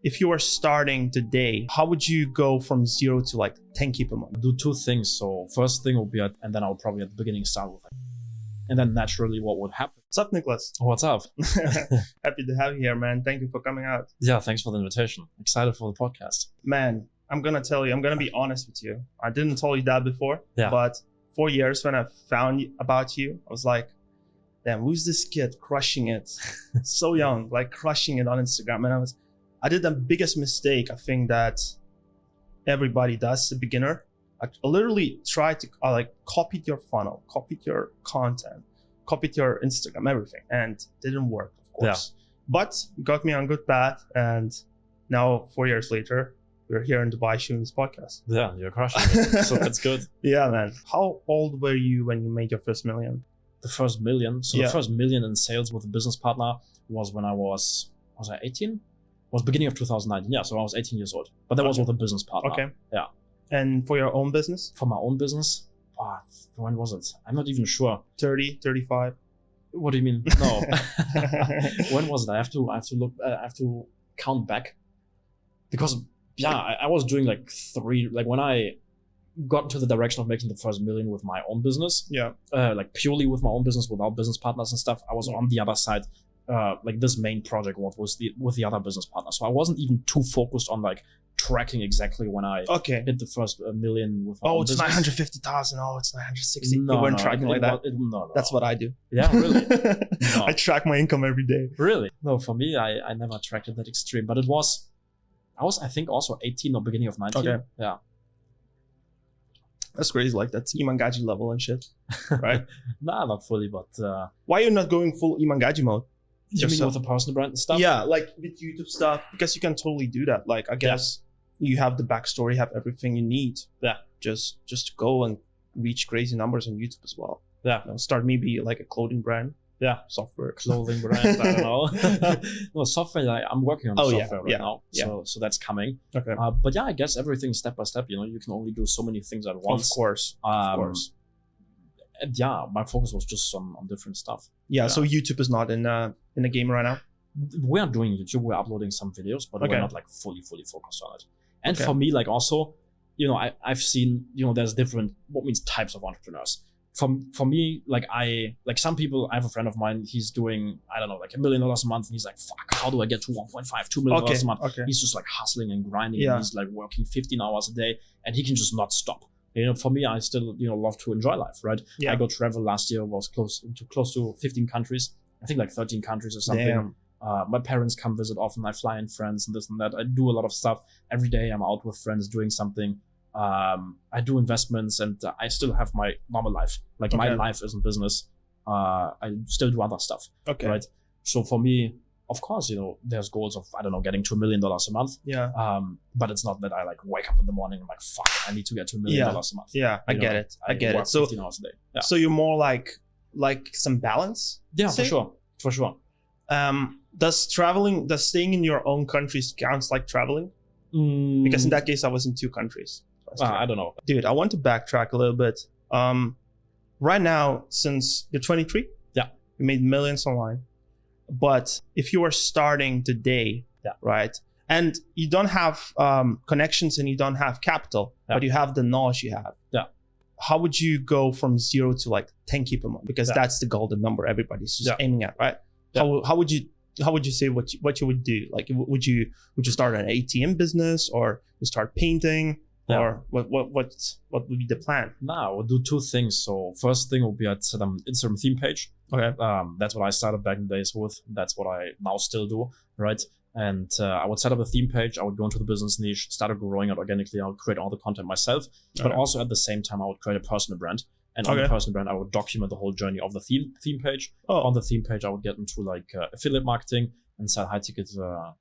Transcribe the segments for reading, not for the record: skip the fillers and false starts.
if you were starting today, how would you go from 0 to like 10K per month? Do two things. So first thing would be, and then I'll probably at the beginning start with, and then naturally what would happen. What's up, Niklas? What's up? Happy to have you here, man. Thank you for coming out. Yeah, thanks for the invitation. Excited for the podcast. Man, I'm going to tell you, I'm going to be honest with you. I didn't tell you that before, but 4 years when I found about you, I was like, damn, who's this kid crushing it? So young, like crushing it on Instagram. And I did the biggest mistake I think that everybody does, the beginner. I literally tried to copied your funnel, copied your content, copied your Instagram, everything, and didn't work, of course. Yeah. But got me on good path, and now 4 years later, we're here in Dubai shooting this podcast. Yeah, you're crushing it. So that's good. Yeah, man. How old were you when you made your first million? The first million. So the first million in sales with a business partner was when I was I 18? Was beginning of 2019. Yeah, so I was 18 years old. But that was with a business partner. Okay. Yeah. And for your own business? For my own business? When was it? I'm not even sure. 30, 35? What do you mean? No. When was it? I have to look. I have to count back, because I was doing like when I got into the direction of making the first million with my own business. Yeah. Like purely with my own business without business partners and stuff. I was on the other side. Like this main project was with the other business partner. So I wasn't even too focused on like tracking exactly when I hit the first million with my own it's business. 950,000. Oh, it's 960. No, you weren't tracking like that. No. That's what I do. Yeah, really? No. I track my income every day. Really? No, for me, I never tracked it that extreme. But I was I think also 18 or beginning of 19. Okay. Yeah. That's crazy. Like that's Iman Gadzhi level and shit, right? Nah, not fully, but why are you not going full Iman Gadzhi mode? You mean with the personal brand and stuff? Yeah, like with YouTube stuff, because you can totally do that. Like I guess you have the backstory, have everything you need. Yeah, just go and reach crazy numbers on YouTube as well. Yeah, start maybe like a clothing brand. Yeah, software, clothing brand. I don't know. No, software. I'm working on software right now, so that's coming. Okay. But yeah, I guess everything step by step. You know, you can only do so many things at once. Of course. And yeah, my focus was just on different stuff. Yeah. So YouTube is not in the game right now. We are doing YouTube. We're uploading some videos, but we're not like fully focused on it. And for me, like also, you know, I've seen, you know, there's different types of entrepreneurs. For me, like some people, I have a friend of mine, he's doing, I don't know, like $1 million a month. And he's like, fuck, how do I get to 1.5, $2 million a month? Okay. He's just like hustling and grinding. Yeah. And he's like working 15 hours a day and he can just not stop. You know, for me, I still, you know, love to enjoy life, right? Yeah. I go travel last year, was close to 15 countries. I think like 13 countries or something. Damn. My parents come visit often. I fly in friends and this and that. I do a lot of stuff. Every day I'm out with friends doing something. I do investments and I still have my normal life. Like my life isn't business. I still do other stuff. Okay. Right. So for me, of course, you know, there's goals of, I don't know, getting to $1 million a month. Yeah. But it's not that I like wake up in the morning and like, fuck, I need to get to $1 million a month. Yeah. I get it. I get it. So 15 hours a day. Yeah. So you're more like some balance? Yeah, for sure. For sure. Does staying in your own countries counts like traveling? Because in that case, I was in 2 countries. I don't know. Dude, I want to backtrack a little bit. Right now, since you're 23, you made millions online. But if you are starting today, right, and you don't have connections and you don't have capital, but you have the knowledge you have, how would you go from 0 to like 10K per month? Because that's the golden number everybody's just aiming at, right? How would you say what you would do? Like, would you start an ATM business or you start painting? Or what would be the plan? Now we'll do 2 things. So first thing will be I'd set an Instagram theme page. Okay. That's what I started back in the days with. That's what I now still do, right? And I would set up a theme page. I would go into the business niche, started growing it organically. I would create all the content myself, but also at the same time I would create a personal brand. And on the personal brand, I would document the whole journey of the theme page. On the theme page, I would get into like affiliate marketing and sell high ticket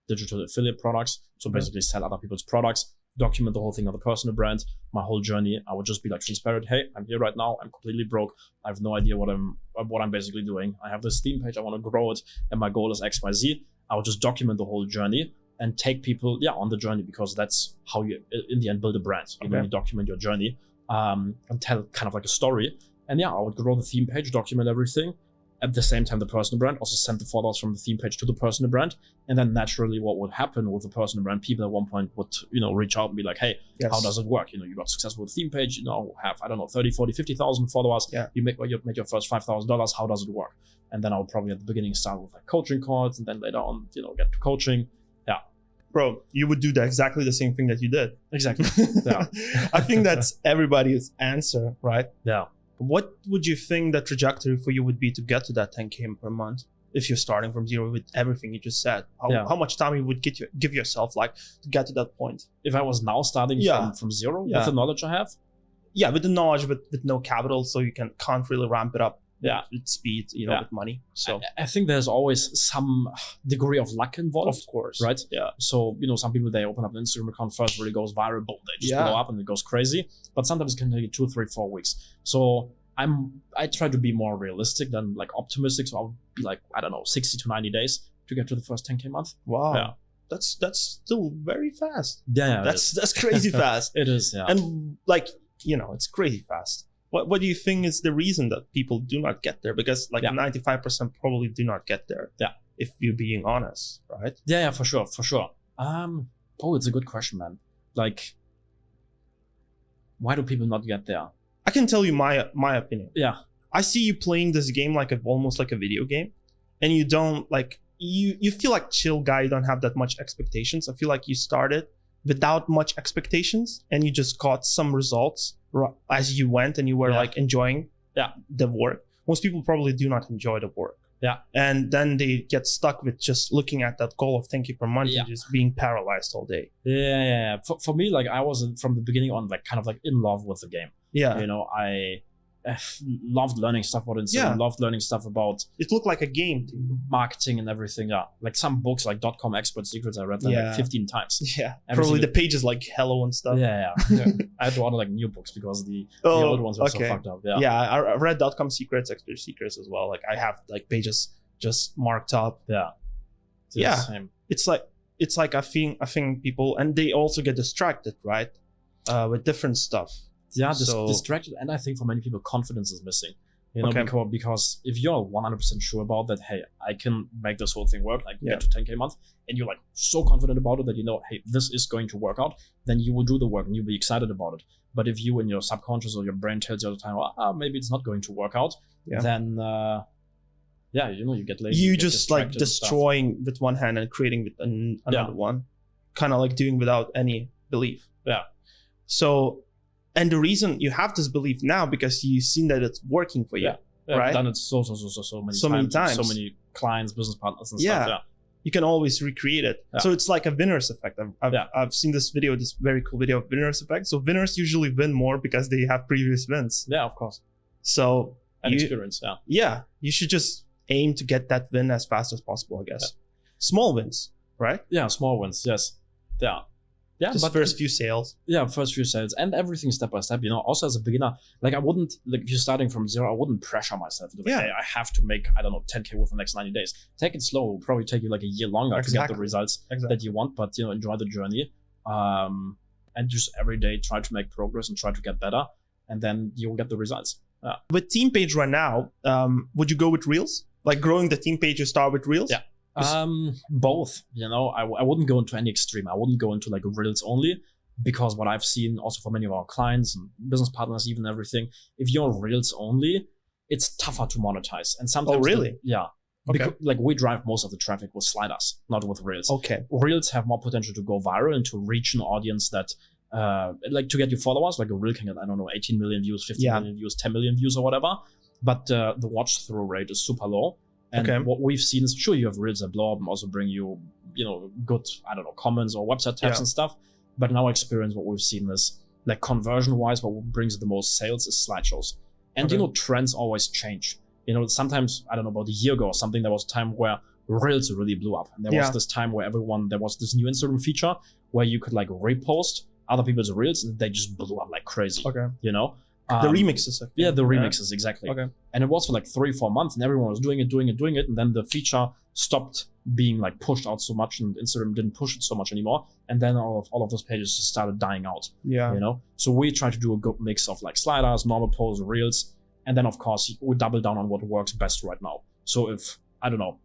digital affiliate products. So basically sell other people's products. Document the whole thing on the personal brand, my whole journey. I would just be like transparent. Hey, I'm here right now. I'm completely broke. I have no idea what I'm basically doing. I have this theme page. I want to grow it, and my goal is X, Y, Z. I would just document the whole journey and take people, on the journey, because that's how you, in the end, build a brand. You know, you document your journey and tell kind of like a story. And I would grow the theme page, document everything. at the same time, the personal brand also sent the followers from the theme page to the personal brand. And then naturally what would happen with the personal brand, people at one point would, reach out and be like, hey, how does it work? You got successful with theme page, have, I don't know, 30, 40, 50,000 followers. Yeah. You make your first $5,000. How does it work? And then I'll probably at the beginning start with like coaching calls, and then later on, get to coaching. Yeah. Bro, you would do exactly the same thing that you did. Exactly. Yeah. I think that's everybody's answer, right? Yeah. What would you think the trajectory for you would be to get to that 10K per month if you're starting from zero with everything you just said? How much time you would give yourself like to get to that point? If I was now starting from zero with the knowledge I have? Yeah, with the knowledge, with no capital, so you can't really ramp it up. Yeah, with speed, with money. So I think there's always some degree of luck involved. Of course. Right? Yeah. So, some people, they open up an Instagram account first, really goes viral, boom, they just blow up and it goes crazy. But sometimes it can take 2, 3, 4 weeks. So I try to be more realistic than like optimistic. So I'll be like, I don't know, 60 to 90 days to get to the first 10K month. Wow. Yeah. That's still very fast. Yeah. That's crazy fast. It is, yeah. And like, it's crazy fast. What do you think is the reason that people do not get there? Because 95% probably do not get there. Yeah. If you're being honest, right? Yeah, for sure. It's a good question, man. Like, why do people not get there? I can tell you my opinion. Yeah. I see you playing this game almost like a video game, and you don't like you feel like chill guy. You don't have that much expectations. I feel like you started without much expectations, and you just got some results as you went, and you were like enjoying the work. Most people probably do not enjoy the work. Yeah. And then they get stuck with just looking at that goal of 10K per month and just being paralyzed all day. Yeah. For me, like I was from the beginning on like kind of like in love with the game. Yeah. I loved learning stuff about Instagram, loved learning stuff about it looked like a game marketing and everything. Yeah, like some books like .com Expert Secrets, I read them like 15 times. Yeah, probably the pages like hello and stuff. Yeah. I had to order like new books because the old ones were so fucked up. I read .com Secrets, Expert Secrets as well. Like I have like pages just marked up. Same. It's like I think people, and they also get distracted, right, with different stuff. Yeah, distracted, and I think for many people, confidence is missing. Because if you're 100% sure about that, hey, I can make this whole thing work, I can get to 10K a month, and you're like so confident about it that hey, this is going to work out, then you will do the work and you'll be excited about it. But if you in your subconscious or your brain tells you all the time, maybe it's not going to work out, then you get lazy. You just like destroying with one hand and creating with another one, kind of like doing without any belief. Yeah. So. And the reason you have this belief now because you've seen that it's working for you, right? I've done it so many times. So many clients, business partners and stuff. Yeah. You can always recreate it. Yeah. So it's like a winner's effect. I've seen this very cool video of winner's effect. So winners usually win more because they have previous wins. Yeah, of course. So experience, Yeah, you should just aim to get that win as fast as possible, I guess. Yeah. Small wins, right? Yeah, small wins, yes. Yeah. Yeah, just first few sales. Yeah, first few sales and everything step by step. Also, as a beginner, like I wouldn't, like if you're starting from zero, I wouldn't pressure myself. Hey, I have to make, 10K within the next 90 days. Take it slow. It'll probably take you like a year longer to get the results that you want, but enjoy the journey. And just every day try to make progress and try to get better, and then you'll get the results. Yeah. With team page right now, would you go with Reels? Like growing the team page, you start with Reels? Yeah. Both, I wouldn't go into any extreme. I wouldn't go into like Reels only, because what I've seen also for many of our clients and business partners, even everything, if you're Reels only, it's tougher to monetize. And sometimes, really? Yeah. Okay. Because, like we drive most of the traffic with sliders, not with Reels. Okay. Reels have more potential to go viral and to reach an audience that, like to get you followers, like a Reel can get, 18 million views, 15 million views, 10 million views or whatever. But the watch through rate is super low. And what we've seen is, sure, you have Reels that blow up and also bring you, good, comments or website tags and stuff. But in our experience, what we've seen is, like conversion-wise, what brings the most sales is slideshows. And, trends always change. Sometimes, about a year ago or something, there was a time where Reels really blew up. And there was this time where there was this new Instagram feature where you could like repost other people's Reels and they just blew up like crazy. Okay. The remixes. Yeah, the remixes, exactly. Okay. And it was for like 3-4 months and everyone was doing it. And then the feature stopped being like pushed out so much and Instagram didn't push it so much anymore. And then all of those pages just started dying out. Yeah. So we try to do a good mix of like sliders, normal posts, Reels. And then of course we double down on what works best right now. So if, I don't know,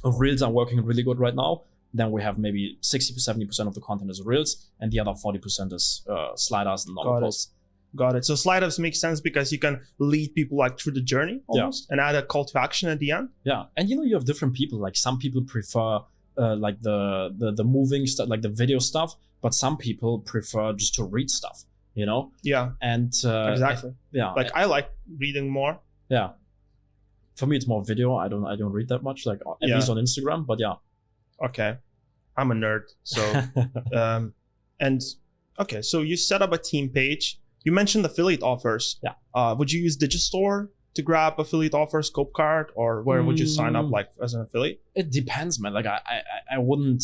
Reels are working really good right now, then we have maybe 60 to 70% of the content is Reels, and the other 40% is sliders and normal posts. Got it. So sliders make sense because you can lead people like through the journey almost, and add a call to action at the end. Yeah, and you have different people. Like some people prefer like the moving stuff, like the video stuff, but some people prefer just to read stuff. Yeah. And exactly. Like I like reading more. Yeah. For me, it's more video. I don't read that much, like at least on Instagram. But yeah. Okay, I'm a nerd. So, and okay, so you set up a team page. You mentioned affiliate offers. Yeah. Would you use Digistore to grab affiliate offers, Scope Card, or where would you sign up like as an affiliate? It depends, man. Like I wouldn't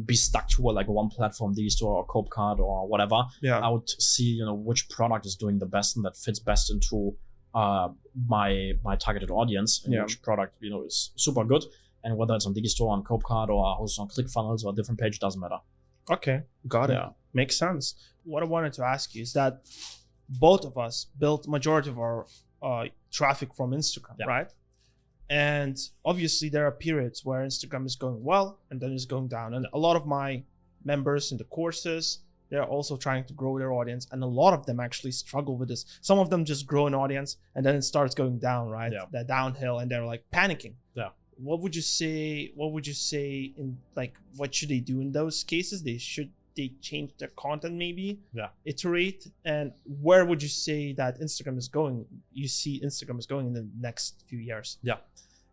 be stuck to like one platform, Digistore or Cope Card or whatever. Yeah. I would see which product is doing the best and that fits best into my targeted audience, and which product is super good, and whether it's on Digistore, on Cope Card, or hosted on ClickFunnels or a different page, doesn't matter. Okay, got it. Makes sense. What I wanted to ask you is that both of us built majority of our traffic from Instagram, right? And obviously there are periods where Instagram is going well and then it's going down. And a lot of my members in the courses, they're also trying to grow their audience. And a lot of them actually struggle with this. Some of them just grow an audience and then it starts going down, right? Yeah. They're downhill and they're like panicking. Yeah. What would you say in like, what should they do in those cases? Should they change their content maybe? Yeah. Iterate? And where would you say that Instagram is going? You see Instagram is going in the next few years? Yeah.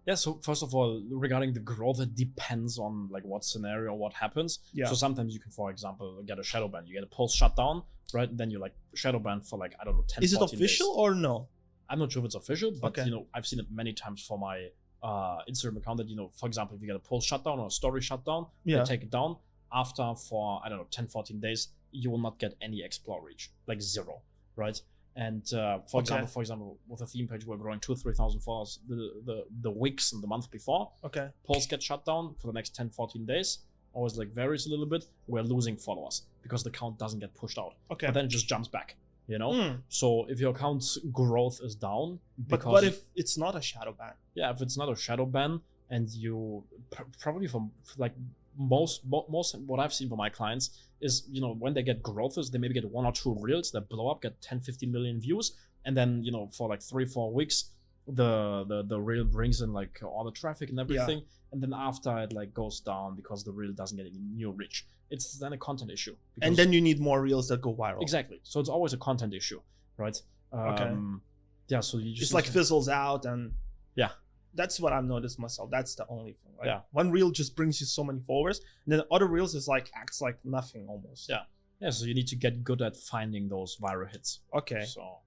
Yeah, so first of all, regarding the growth, it depends on like what scenario, what happens. Yeah. So sometimes you can, for example, get a shadow ban. You get a post shutdown, right? And then you like shadow ban for like, I don't know, 10, Is it 14 official days. Or no? I'm not sure if it's official, but Okay. I've seen it many times for my Instagram account that, for example, if you get a post shutdown or a story shutdown, they take it down. After for, I don't know, 10, 14 days, you will not get any explore reach, like zero, right? And for example, with a theme page, we're growing 2,000-3,000 followers the weeks and the month before. Okay. Polls get shut down for the next 10, 14 days. Always like varies a little bit. We're losing followers because the count doesn't get pushed out. Okay. But then it just jumps back, So if your account's growth is down, but what if it's not a shadow ban? Yeah, if it's not a shadow ban, and you probably from like most what I've seen for my clients is, when they get growth, is they maybe get 1 or 2 reels that blow up, get 10, 15 million views, and then for like 3-4 weeks the reel brings in like all the traffic and everything, and then after it like goes down because the reel doesn't get any new reach. It's then a content issue, and then you need more reels that go viral. Exactly. So it's always a content issue, right? Okay. Yeah, so you just like fizzles out, and yeah, that's what I've noticed myself. That's the only thing. Like, yeah, one reel just brings you so many followers, and then other reels is like acts like nothing almost. Yeah. So you need to get good at finding those viral hits. Okay. So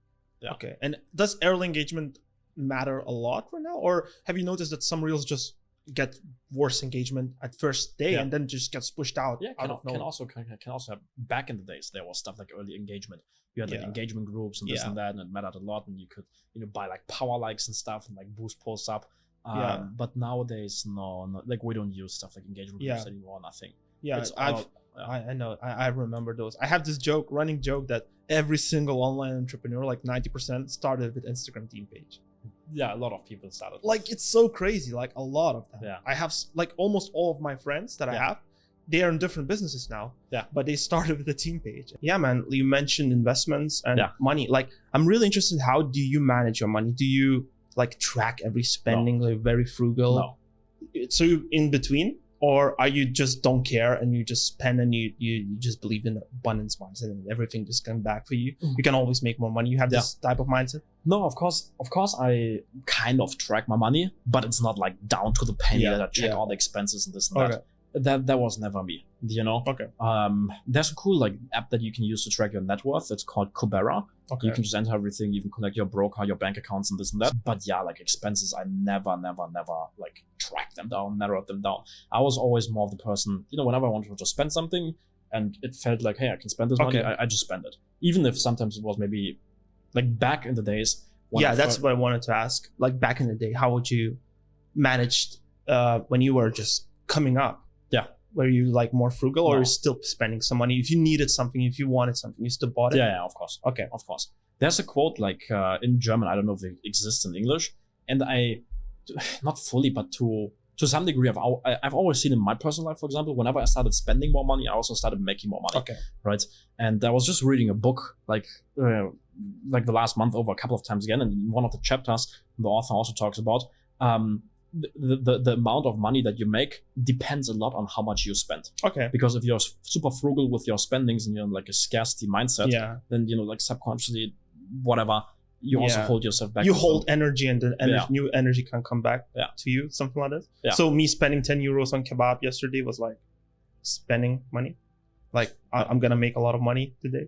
yeah. Okay. And does early engagement matter a lot right now, or have you noticed that some reels just get worse engagement at first day and then just gets pushed out? Yeah, can also have, back in the days there was stuff like early engagement. You had like engagement groups and this and that, and it mattered a lot, and you could buy like power likes and stuff and like boost posts up. But nowadays no, like we don't use stuff like engagement groups anymore. Nothing. Yeah, I know. I remember those. I have this running joke that every single online entrepreneur, like 90%, started with Instagram team page. Yeah, a lot of people started. Like, it's so crazy. Like, a lot of them. Yeah. I have like almost all of my friends that I have, they are in different businesses now. Yeah. But they started with the team page. Yeah, man. You mentioned investments and money. Like, I'm really interested. How do you manage your money? Do you like track every spending? No. Like, very frugal? No. So you in between? Or are you just don't care and you just spend and you just believe in abundance mindset and everything just comes back for you? You can always make more money. You have this type of mindset? No, of course I kind of track my money, but it's not like down to the penny that I check all the expenses and this and that. That was never me, Okay. There's a cool like app that you can use to track your net worth. It's called Kubera. Okay. You can just enter everything. You can connect your broker, your bank accounts, and this and that. But yeah, like expenses, I never like track them down, narrowed them down. I was always more of the person, whenever I wanted to spend something and it felt like, hey, I can spend this money, I just spend it. Even if sometimes it was maybe like back in the days. That's what I wanted to ask. Like back in the day, how would you manage when you were just coming up? Yeah. Were you like more frugal or are you still spending some money? If you needed something, if you wanted something, you still bought it? Yeah, of course. Okay. Of course. There's a quote like in German, I don't know if it exists in English, and I not fully, but to some degree, I've always seen in my personal life, for example, whenever I started spending more money, I also started making more money. Okay. Right. And I was just reading a book like the last month over a couple of times again, and in one of the chapters, the author also talks about the amount of money that you make depends a lot on how much you spend. Okay. Because if you're super frugal with your spendings and you're in like a scarcity mindset, then like subconsciously, whatever, you also hold yourself back. You hold energy, and the new energy can come back to you, something like that. Yeah. So me spending 10 euros on kebab yesterday was like spending money. Like I'm gonna make a lot of money today.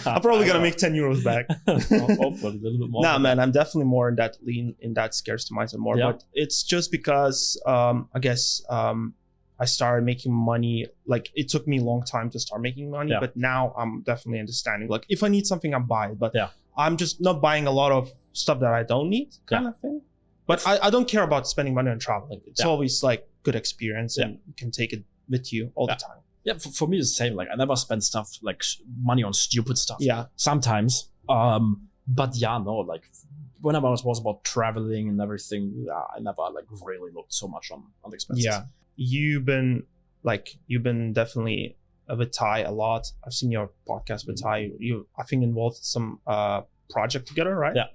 I'm probably gonna make 10 euros back. Hopefully a little bit more. Nah, man, I'm definitely more in that lean, in that scarcity mindset more. But it's just because I guess I started making money. Like it took me a long time to start making money, but now I'm definitely understanding. Like if I need something, I buy it. But I'm just not buying a lot of stuff that I don't need, kind of thing. But I don't care about spending money on traveling. It's always like good experience, and you can take it with you all the time. Yeah, for me it's the same. Like I never spend stuff like money on stupid stuff. Yeah, sometimes. But like whenever it was about traveling and everything, I never like really looked so much on the expenses. Yeah, you've been definitely with Tai a lot. I've seen your podcast with Tai. You I think involved in some project together, right? Yeah.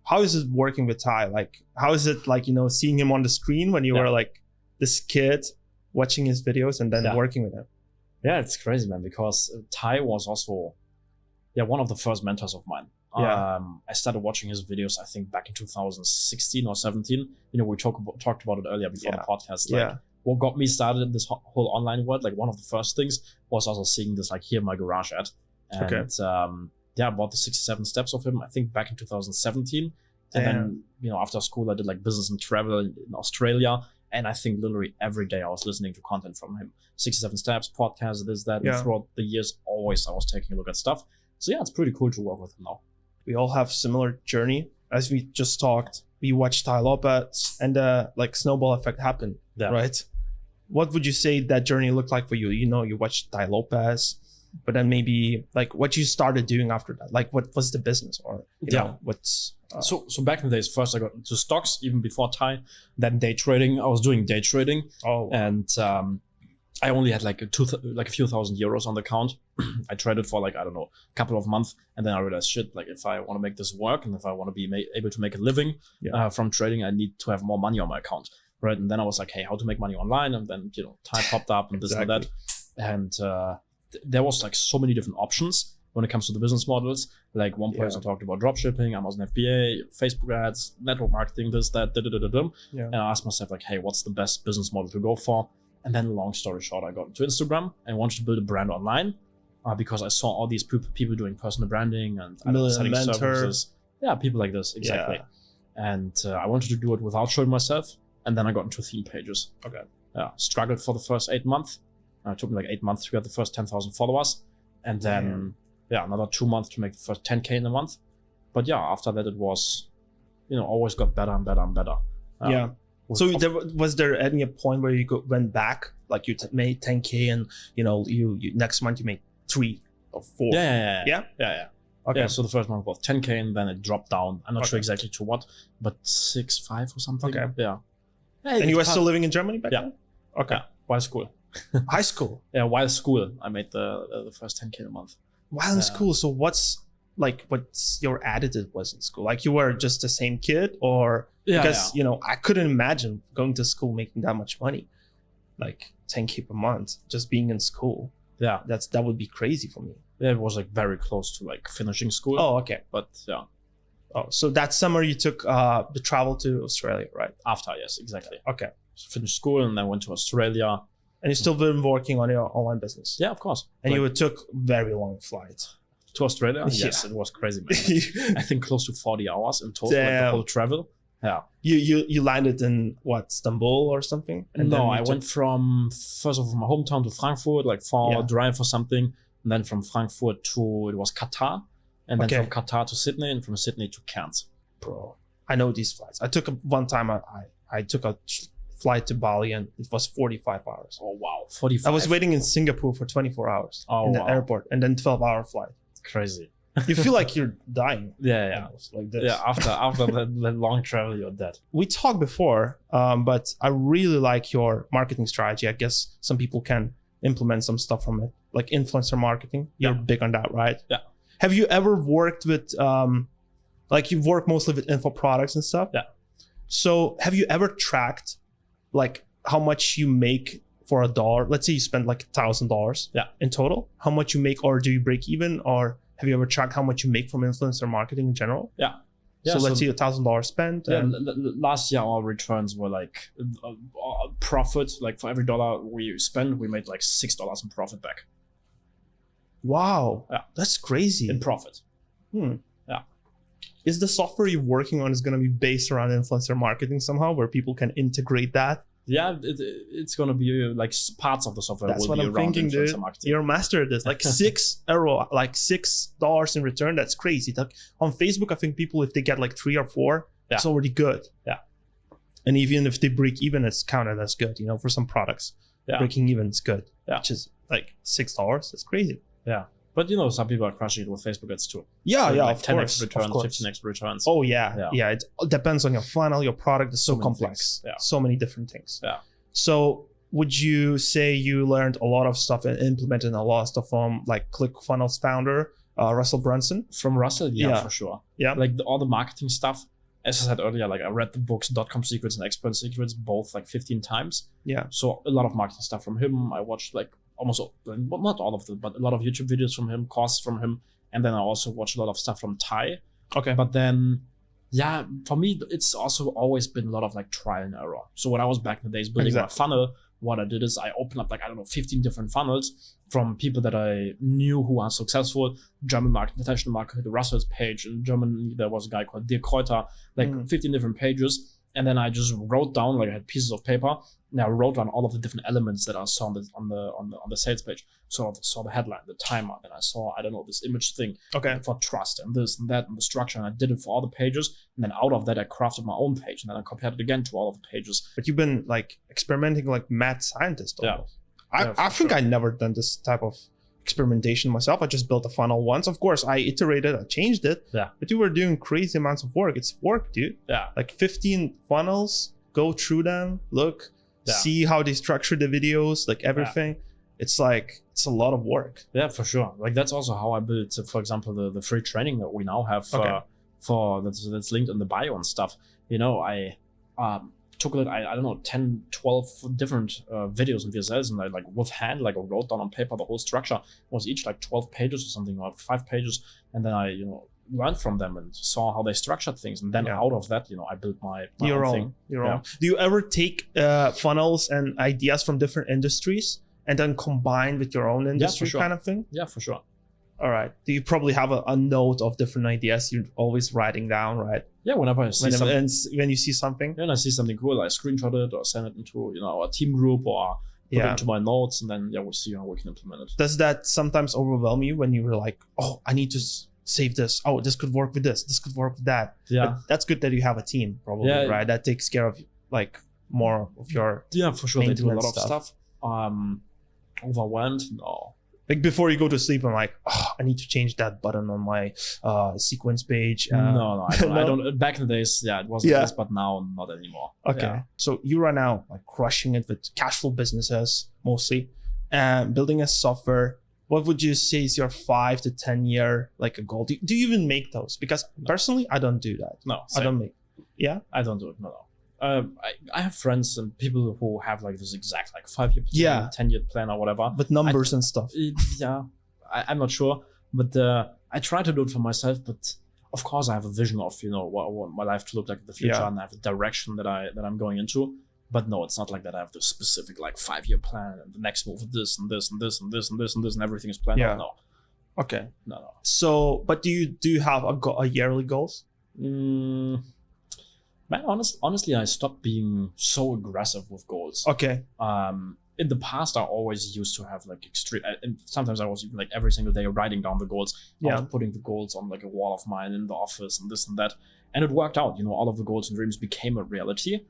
How is it working with Tai? Like how is it like seeing him on the screen when you were like this kid watching his videos and then working with him? Yeah, it's crazy, man, because Tai was also one of the first mentors of mine. I started watching his videos, I think, back in 2016 or 17. We talked about it earlier before the podcast. Like, what got me started in this whole online world, like one of the first things was also seeing this like Here in My Garage ad. And I bought the 67 steps of him, I think, back in 2017. And then, after school, I did like business and travel in Australia. And I think literally every day I was listening to content from him. 67 steps, podcasts, this, that. And throughout the years, always I was taking a look at stuff. So it's pretty cool to work with him now. We all have similar journey. As we just talked, we watched Tai Lopez and like snowball effect happened, right? What would you say that journey looked like for you? You watched Tai Lopez, but then maybe like what you started doing after that. Like what was the business or you know, what's... So back in the days, first I got into stocks, even before Tai. Then day trading. I was doing day trading. And I only had like a few thousand euros on the account. I traded for like, I don't know, a couple of months. And then I realized, shit, like if I want to make this work and if I want to be able to make a living from trading, I need to have more money on my account. Right. And then I was like, hey, how to make money online? And then, Tai popped up and this and that. And there was like so many different options when it comes to the business models. Like one person talked about dropshipping, Amazon FBA, Facebook ads, network marketing, this, that, And I asked myself like, hey, what's the best business model to go for? And then long story short, I got into Instagram and wanted to build a brand online because I saw all these people doing personal branding and selling services. Yeah, people like this, exactly. Yeah. And I wanted to do it without showing myself. And then I got into theme pages. Okay. Yeah, struggled for the first 8 months. It took me like 8 months to get the first 10,000 followers. And then, another 2 months to make the first 10K in a month. But after that, it was, always got better and better and better. So was there any point where you went back, like you made 10K and, you next month you made 3 or 4? Yeah. Okay. Yeah, so the first month was 10K and then it dropped down. I'm not sure exactly to what, but 6-5 or something. Okay. Yeah. And you were still living in Germany back then? Okay. Yeah, while school. High school? Yeah, while school, I made the first 10K a month. While in school, so what's your attitude was in school? Like you were just the same kid or... Because, I couldn't imagine going to school making that much money. Like 10K per month, just being in school. Yeah. That would be crazy for me. Yeah, it was like very close to like finishing school. Oh, okay. But Oh, so that summer you took the travel to Australia, right? After, yes, exactly. Okay. So finished school and then went to Australia. And you still been working on your online business? Yeah, of course. And you took very long flights. To Australia? Yes, it was crazy, man. I think close to 40 hours in total, like the whole travel. Yeah. You landed in what, Istanbul or something? And no, I went from first of all my hometown to Frankfurt, like drive or something, and then from Frankfurt to Qatar, and then from Qatar to Sydney, and from Sydney to Cairns. Bro, I know these flights. I took one time. I took a flight to Bali and it was 45 hours. Oh wow, 45. I was waiting in Singapore for 24 hours in the airport, and then 12-hour flight. Crazy. You feel like you're dying. Yeah. Like this. Yeah, after the long travel, you're dead. We talked before, but I really like your marketing strategy. I guess some people can implement some stuff from it, like influencer marketing. You're big on that, right? Yeah. Have you ever worked with, like you've worked mostly with info products and stuff? Yeah. So have you ever tracked like how much you make for $1? Let's say you spend like $1,000 in total. How much you make, or do you break even? Or have you ever tracked how much you make from influencer marketing in general? Yeah. So let's say $1,000 spent. Yeah, last year our returns were like profit. Like for every dollar we spend, we made like $6 in profit back. Wow. Yeah. That's crazy. In profit. Yeah. Is the software you're working on is going to be based around influencer marketing somehow, where people can integrate that? Yeah, it's going to be like parts of the software. That's will what be I'm around thinking, dude. Marketing. You're a master at this. Like €6, like $6 in return. That's crazy. Like on Facebook, I think people, if they get like 3 or 4, it's already good. Yeah. And even if they break even, it's counted as good. You know, for some products, breaking even is good. Yeah. Which is like $6. That's crazy. Yeah. But you know, some people are crushing it with Facebook ads too. Yeah, so like of 10x course, returns, of course. 15x returns. Oh yeah. It depends on your funnel. Your product is so complex. Yeah. So many different things. Yeah. So would you say you learned a lot of stuff and implemented a lot of stuff from like ClickFunnels founder Russell Brunson? From Russell, yeah, for sure. Yeah. Like all the marketing stuff. As I said earlier, like I read the books .com Secrets and Expert Secrets both like 15 times. Yeah. So a lot of marketing stuff from him. I watched like almost, well, not all of them, but a lot of YouTube videos from him, courses from him. And then I also watched a lot of stuff from Tai. Okay. But then, yeah, for me, it's also always been a lot of like trial and error. So when I was back in the days building my funnel, what I did is I opened up like, 15 different funnels from people that I knew who are successful. German market, international market, the Russell's page. In Germany, there was a guy called Dirk Kräuter, like 15 different pages. And then I just wrote down, like I had pieces of paper, and I wrote down all of the different elements that I saw on the sales page. So I saw the headline, the timer, and I saw, this image thing for trust and this and that and the structure. And I did it for all the pages. And then out of that, I crafted my own page, and then I compared it again to all of the pages. But you've been like experimenting like mad scientist almost. Yeah. I think I never done this type of experimentation myself. I just built a funnel once. Of course, I iterated, I changed it. Yeah. But you were doing crazy amounts of work. It's work, dude. Yeah. Like 15 funnels, go through them, look, see how they structure the videos, like everything. It's like, it's a lot of work. Yeah, for sure. Like that's also how I built, for example, the free training that we now have for that's linked in the bio and stuff. You know, I took it, I don't know, 10, 12 different videos and VSLs, and I like with hand, like I wrote down on paper the whole structure. It was each like 12 pages or something, or 5 pages. And then I, learned from them and saw how they structured things. And then out of that, I built my own thing. Your own. Do you ever take funnels and ideas from different industries and then combine with your own industry kind of thing? Yeah, for sure. All right. Do you probably have a note of different ideas you're always writing down, right? Yeah, whenever I see something. When you see something? When I see something cool, I screenshot it or send it into, our team group or put it into my notes, and then we'll see how we can implement it. Does that sometimes overwhelm you when you were like, oh, I need to save this. Oh, this could work with this. This could work with that. Yeah. But that's good that you have a team, probably, right? That takes care of like more of your for sure. They do a lot of stuff. Overwhelmed? No. Like before you go to sleep, I'm like, oh, I need to change that button on my sequence page. No, I don't. Back in the days, it wasn't this, but now not anymore. Okay. Yeah. So you are now like crushing it with cash flow businesses mostly, and building a software. What would you say is your 5 to 10 year like a goal? Do you even make those? Because personally, I don't do that. No, I don't make. Yeah, I don't do it. No. I have friends and people who have like this exact like 5-year plan, 10-year plan or whatever with numbers and stuff. I'm not sure, but I try to do it for myself. But of course, I have a vision of what I want my life to look like in the future, and I have a direction that I'm going into. But no, it's not like that. I have the specific like 5-year plan and the next move of this and this and this and this and this and this and everything is planned out. No. Okay. No. So, but do you have a yearly goals? Man, honestly, I stopped being so aggressive with goals. Okay. In the past, I always used to have like extreme, and sometimes I was even like every single day writing down the goals. I was putting the goals on like a wall of mine in the office and this and that, and it worked out. All of the goals and dreams became a reality.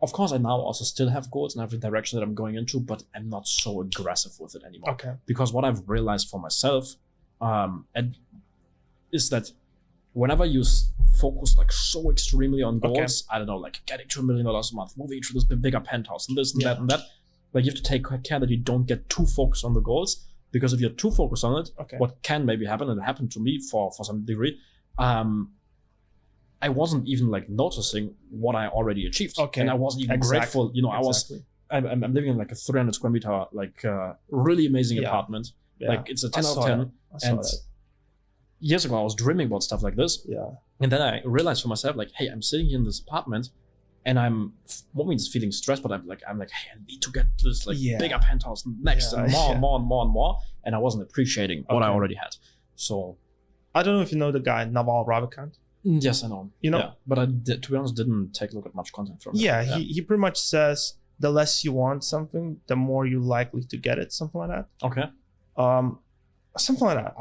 Of course, I now also still have goals and have a direction that I'm going into, but I'm not so aggressive with it anymore. Okay. Because what I've realized for myself, and is that whenever you focus like so extremely on goals, I don't know, like getting $2 million a month, moving to this bigger penthouse, and this and that and that, like you have to take care that you don't get too focused on the goals, because if you're too focused on it, what can maybe happen, and it happened to me for some degree, I wasn't even like noticing what I already achieved, and I wasn't even grateful. You know, I'm living in like a 300 square meter, like really amazing apartment. Like it's a 10 out of 10. And years ago, I was dreaming about stuff like this. And then I realized for myself, like, hey, I'm sitting here in this apartment, and I'm feeling stressed, but I'm like, hey, I need to get this like bigger penthouse next, and more. And I wasn't appreciating what I already had. So I don't know if you know the guy Naval Ravikant. Yes, I know. You know, but I to be honest, didn't take a look at much content from him. He pretty much says the less you want something, the more you're likely to get it. Something like that. Okay. Something like that.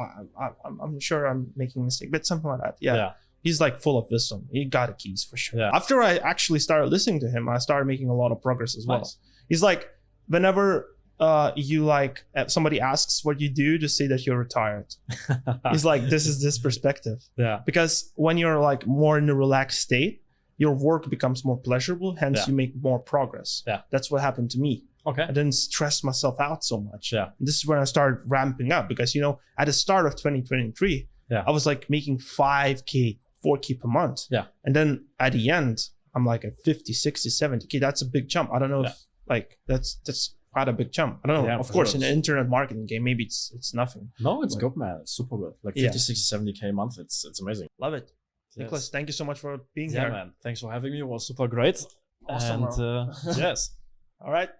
I'm sure I'm making a mistake, but something like that. Yeah. He's like full of wisdom. He got the keys for sure. After I actually started listening to him, I started making a lot of progress as well. He's like, whenever you like somebody asks what you do, just say that you're retired. He's like, this perspective. Because when you're like more in a relaxed state, your work becomes more pleasurable, hence you make more progress. That's what happened to me. I didn't stress myself out so much. This is when I started ramping up, because, you know, at the start of 2023, I was like making 5K, 4K per month. And then at the end, I'm like at 50, 60, 70K. That's a big jump. I don't know if like that's quite a big jump. I don't know. Of course, in the internet marketing game, maybe it's nothing. No, it's good, man. It's super good. Like 50, 60, 70K a month. It's amazing. Love it. Niklas, thank you so much for being here. Yeah, man. Thanks for having me. It was super great. Awesome. And yes. All right.